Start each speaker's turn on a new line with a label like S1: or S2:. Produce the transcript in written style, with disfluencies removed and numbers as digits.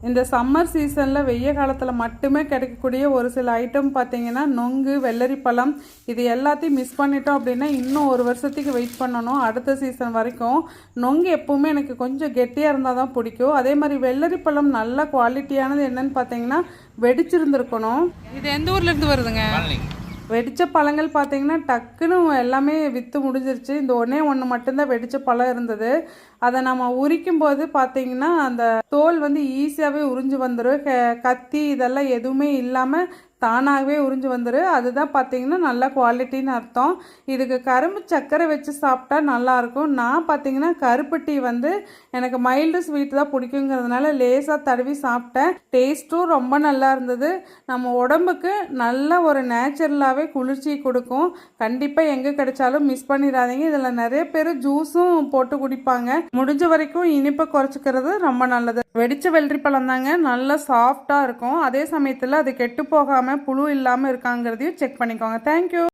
S1: இந்த சம்மர் சீசனில் வெய்ய காலத்தில் மட்டுமே கிடைக்கக்கூடிய ஒரு சில ஐட்டம் பார்த்தீங்கன்னா நொங்கு, வெள்ளரி பழம், இது எல்லாத்தையும் மிஸ் பண்ணிட்டோம் அப்படின்னா இன்னும் ஒரு வருஷத்துக்கு வெயிட் பண்ணணும் அடுத்த சீசன் வரைக்கும். நொங்கு எப்பவுமே எனக்கு கொஞ்சம் கெட்டியாக இருந்தால் தான் பிடிக்கும். அதே மாதிரி வெள்ளரி பழம் நல்ல குவாலிட்டியானது என்னன்னு பார்த்தீங்கன்னா வெடிச்சிருந்துருக்கணும். இது எந்த ஊர்லேருந்து வருதுங்க? வெடித்த பழங்கள் பார்த்தீங்கன்னா டக்குன்னு எல்லாமே விற்று முடிஞ்சிருச்சு. இந்த ஒன்று மட்டும்தான் வெடித்த பழம் இருந்தது. அதை நம்ம உரிக்கும் போது பார்த்தீங்கன்னா அந்த தோல் வந்து ஈஸியாகவே உறிஞ்சு வந்துடும். கத்தி இதெல்லாம் எதுவுமே இல்லாமல் தானாகவே உறிஞ்சு வந்துடும். அதுதான் பார்த்தீங்கன்னா நல்ல குவாலிட்டின்னு அர்த்தம். இதுக்கு கரும்பு சர்க்கரை வச்சு சாப்பிட்டா நல்லாயிருக்கும். நான் பார்த்தீங்கன்னா கருப்பட்டி வந்து எனக்கு மைல்டு ஸ்வீட் தான் பிடிக்குங்கிறதுனால லேசாக தடவி சாப்பிட்டேன். டேஸ்ட்டும் ரொம்ப நல்லா இருந்தது. நம்ம உடம்புக்கு நல்ல ஒரு நேச்சுரலாகவே குளிர்ச்சி கொடுக்கும். கண்டிப்பாக எங்கே கிடைச்சாலும் மிஸ் பண்ணிடாதீங்க. இதில் நிறைய பேர் ஜூஸும் போட்டு குடிப்பாங்க. முடிஞ்ச வரைக்கும் இனிப்பை குறைச்சிக்கிறது ரொம்ப நல்லது. வெடிச்ச வெள்ளரி பழம் தாங்க, நல்லா சாஃப்டாக இருக்கும். அதே சமயத்தில் அது கெட்டு போகாமல் புழு இல்லாமல் இருக்காங்கிறதையும் செக் பண்ணிக்கோங்க. தேங்க்யூ.